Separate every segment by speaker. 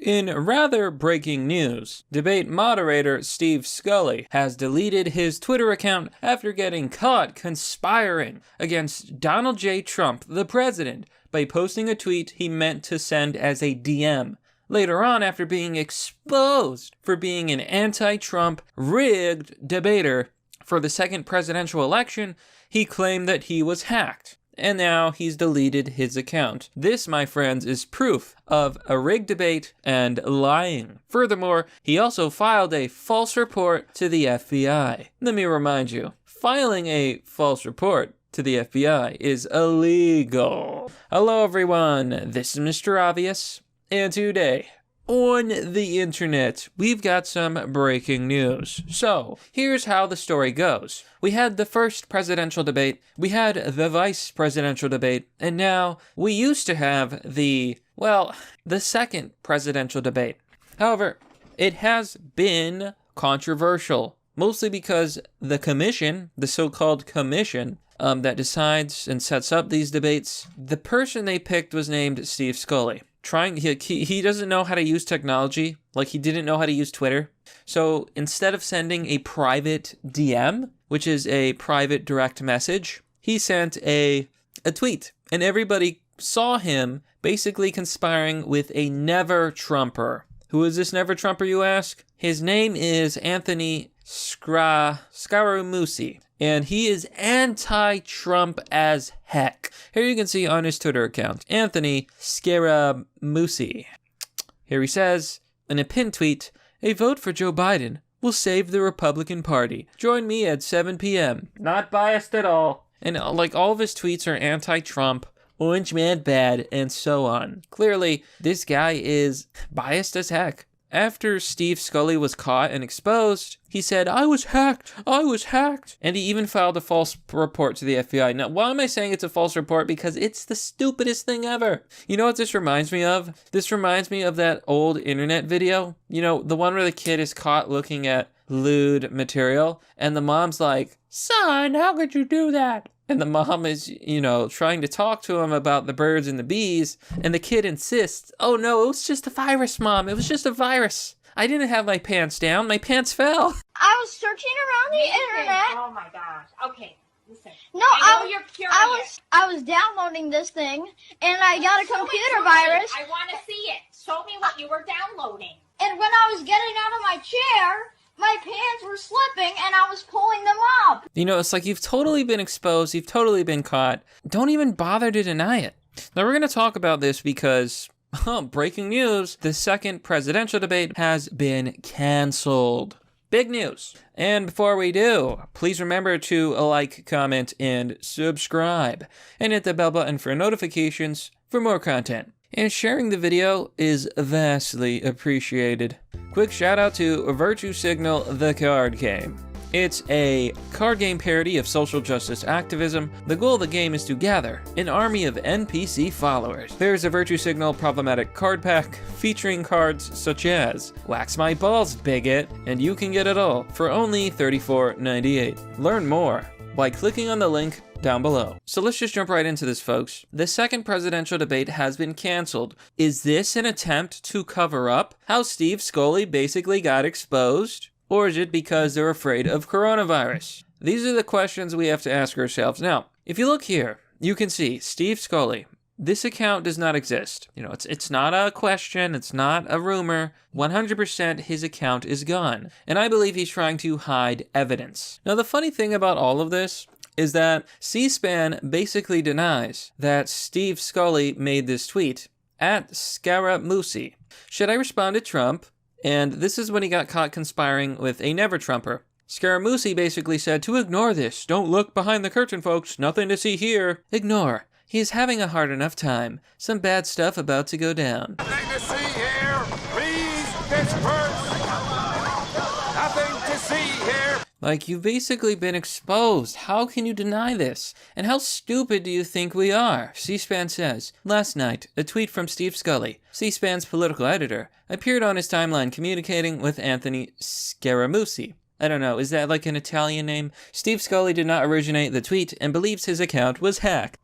Speaker 1: In rather breaking news, debate moderator Steve Scully has deleted his Twitter account after getting caught conspiring against Donald J. Trump, the president, by posting a tweet he meant to send as a DM. Later on, after being exposed for being an anti-Trump rigged debater for the second presidential election, he claimed that he was hacked. And now he's deleted his account. This, my friends, is proof of a rigged debate and lying. Furthermore, he also filed a false report to the FBI. Let me remind you, filing a false report to the FBI is illegal. Hello everyone, this is Mr. Obvious, and today on the internet, we've got some breaking news. So, here's how the story goes. We had the first presidential debate, we had the vice presidential debate, and now we used to have the second presidential debate. However, it has been controversial, mostly because the commission, the so-called commission, that decides and sets up these debates, the person they picked was named Steve Scully. He doesn't know how to use technology, like he didn't know how to use Twitter. So instead of sending a private DM, which is a private direct message, he sent a tweet. And everybody saw him basically conspiring with a never-Trumper. Who is this never-Trumper, you ask? His name is Anthony Scaramucci. And he is anti-Trump as heck. Here you can see on his Twitter account, Anthony Scaramucci. Here he says, in a pinned tweet, "A vote for Joe Biden will save the Republican Party. Join me at 7 p.m. Not biased at all. And like all of his tweets are anti-Trump, orange man bad, and so on. Clearly, this guy is biased as heck. After Steve Scully was caught and exposed, he said, I was hacked. And he even filed a false report to the FBI. Now, why am I saying it's a false report? Because it's the stupidest thing ever. You know what this reminds me of? This reminds me of that old internet video. You know, the one where the kid is caught looking at lewd material, and the mom's like, son, how could you do that? And the mom is, trying to talk to him about the birds and the bees, and the kid insists, oh no, it was just a virus, Mom. It was just a virus. I didn't have my pants down. My pants fell. I was searching around the internet.
Speaker 2: Oh my gosh. Okay, listen.
Speaker 3: No,
Speaker 2: you're curious.
Speaker 3: I was downloading this thing, and I got a computer virus.
Speaker 2: I want to see it. Show me what you were downloading.
Speaker 3: And when I was getting out of my chair, my pants were slipping and I was pulling them up.
Speaker 1: It's like you've totally been exposed. You've totally been caught. Don't even bother to deny it. Now we're going to talk about this because, breaking news, the second presidential debate has been canceled. Big news. And before we do, please remember to like, comment, and subscribe. And hit the bell button for notifications for more content. And sharing the video is vastly appreciated. Quick shout out to Virtue Signal the Card Game. It's a card game parody of social justice activism. The goal of the game is to gather an army of NPC followers. There's a Virtue Signal problematic card pack featuring cards such as Wax My Balls, Bigot, and you can get it all for only $34.98. Learn more by clicking on the link down below. So let's just jump right into this, folks. The second presidential debate has been canceled. Is this an attempt to cover up how Steve Scully basically got exposed? Or is it because they're afraid of coronavirus? These are the questions we have to ask ourselves. Now, if you look here, you can see Steve Scully. This account does not exist. It's not a question. It's not a rumor. 100% his account is gone. And I believe he's trying to hide evidence. Now, the funny thing about all of this is that C-SPAN basically denies that Steve Scully made this tweet at Scaramucci. Should I respond to Trump? And this is when he got caught conspiring with a never-Trumper. Scaramucci basically said to ignore this. Don't look behind the curtain, folks. Nothing to see here. Ignore. He is having a hard enough time. Some bad stuff about to go down.
Speaker 4: Nothing to see here. Please disperse. Nothing to see here.
Speaker 1: Like, you've basically been exposed. How can you deny this? And how stupid do you think we are? C-SPAN says, last night, a tweet from Steve Scully, C-SPAN's political editor, appeared on his timeline communicating with Anthony Scaramucci. I don't know, is that like an Italian name? Steve Scully did not originate the tweet and believes his account was hacked.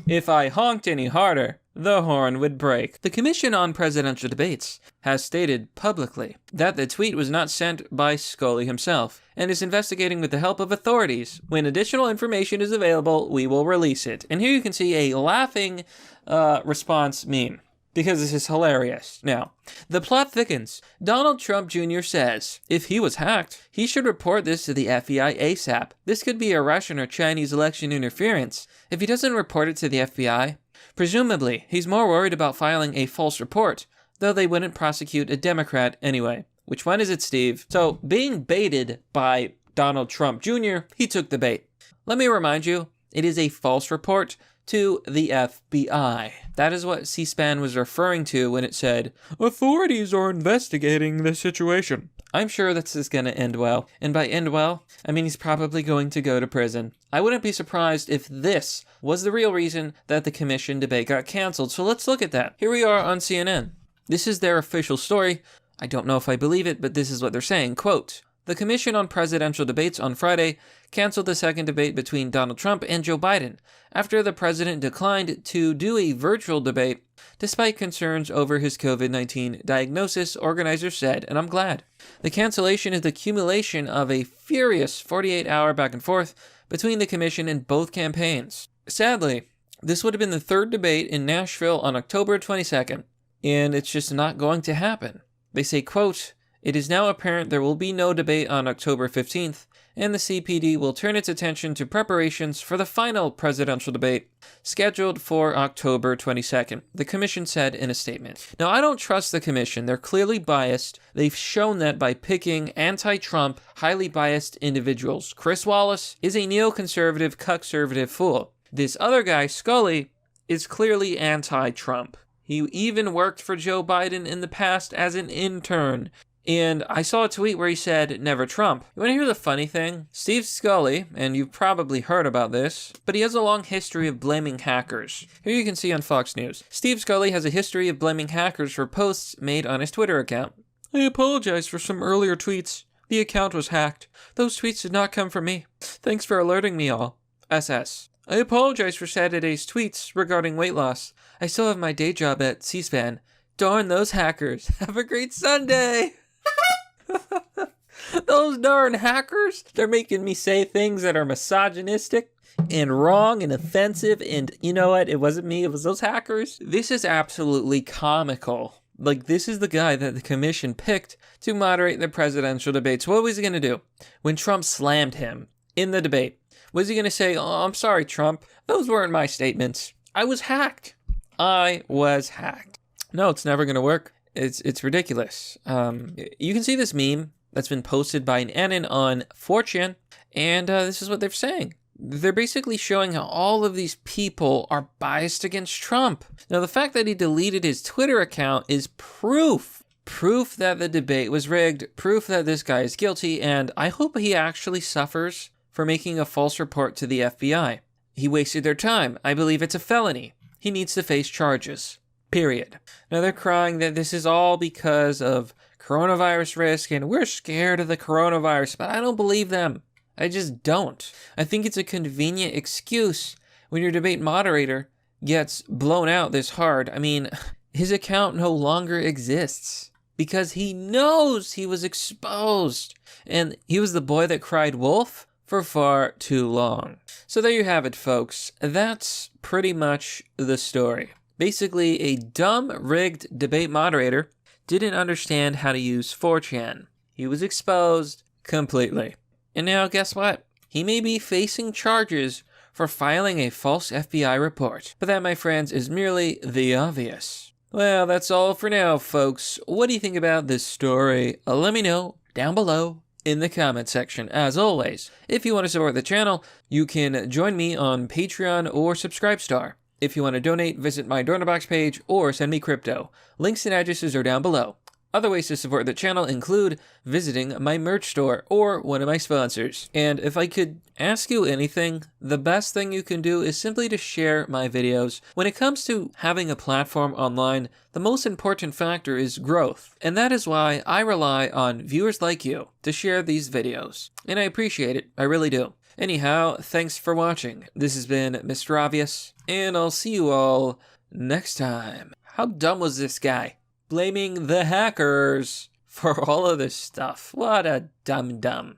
Speaker 1: If I honked any harder, the horn would break. The Commission on Presidential Debates has stated publicly that the tweet was not sent by Scully himself and is investigating with the help of authorities. When additional information is available, we will release it. And here you can see a laughing response meme, because this is hilarious. Now, the plot thickens. Donald Trump Jr. says, if he was hacked, he should report this to the FBI ASAP. This could be a Russian or Chinese election interference. If he doesn't report it to the FBI, presumably he's more worried about filing a false report, though they wouldn't prosecute a Democrat anyway. Which one is it, Steve? So, being baited by Donald Trump Jr., he took the bait. Let me remind you, it is a false report to the FBI. That is what C-SPAN was referring to when it said, authorities are investigating the situation. I'm sure this is going to end well. And by end well, I mean he's probably going to go to prison. I wouldn't be surprised if this was the real reason that the commission debate got canceled. So let's look at that. Here we are on CNN. This is their official story. I don't know if I believe it, but this is what they're saying. Quote, the Commission on Presidential Debates on Friday canceled the second debate between Donald Trump and Joe Biden after the president declined to do a virtual debate despite concerns over his COVID-19 diagnosis, organizers said, and I'm glad. The cancellation is the accumulation of a furious 48-hour back and forth between the commission and both campaigns. Sadly, this would have been the third debate in Nashville on October 22nd, and it's just not going to happen. They say, quote, it is now apparent there will be no debate on October 15th, and the CPD will turn its attention to preparations for the final presidential debate, scheduled for October 22nd, the commission said in a statement. Now, I don't trust the commission. They're clearly biased. They've shown that by picking anti-Trump, highly biased individuals. Chris Wallace is a neoconservative, cuck-servative fool. This other guy, Scully, is clearly anti-Trump. He even worked for Joe Biden in the past as an intern. And I saw a tweet where he said, never Trump. You want to hear the funny thing? Steve Scully, and you've probably heard about this, but he has a long history of blaming hackers. Here you can see on Fox News. Steve Scully has a history of blaming hackers for posts made on his Twitter account. I apologize for some earlier tweets. The account was hacked. Those tweets did not come from me. Thanks for alerting me all. SS. I apologize for Saturday's tweets regarding weight loss. I still have my day job at C-SPAN. Darn those hackers. Have a great Sunday. Those darn hackers, they're making me say things that are misogynistic and wrong and offensive, and you know what? It wasn't me, it was those hackers. This is absolutely comical. Like, this is the guy that the commission picked to moderate the presidential debates. What was he going to do when Trump slammed him in the debate? Was he going to say, oh, I'm sorry, Trump, those weren't my statements. I was hacked. I was hacked. No, it's never going to work. It's ridiculous. You can see this meme that's been posted by an Anon on 4chan, and this is what they're saying. They're basically showing how all of these people are biased against Trump. Now, the fact that he deleted his Twitter account is proof that the debate was rigged, proof that this guy is guilty, and I hope he actually suffers for making a false report to the FBI. He wasted their time. I believe it's a felony. He needs to face charges. Period. Now they're crying that this is all because of coronavirus risk and we're scared of the coronavirus, but I don't believe them. I just don't. I think it's a convenient excuse when your debate moderator gets blown out this hard. I mean, his account no longer exists because he knows he was exposed and he was the boy that cried wolf for far too long. So there you have it, folks. That's pretty much the story. Basically, a dumb, rigged debate moderator didn't understand how to use 4chan. He was exposed completely. And now, guess what? He may be facing charges for filing a false FBI report. But that, my friends, is merely the obvious. Well, that's all for now, folks. What do you think about this story? Let me know down below in the comment section. As always, if you want to support the channel, you can join me on Patreon or Subscribestar. If you want to donate, visit my donor box page or send me crypto. Links and addresses are down below. Other ways to support the channel include visiting my merch store or one of my sponsors. And if I could ask you anything, the best thing you can do is simply to share my videos. When it comes to having a platform online, the most important factor is growth. And that is why I rely on viewers like you to share these videos. And I appreciate it, I really do. Anyhow, thanks for watching. This has been Mr. Obvious, and I'll see you all next time. How dumb was this guy? Blaming the hackers for all of this stuff. What a dumb.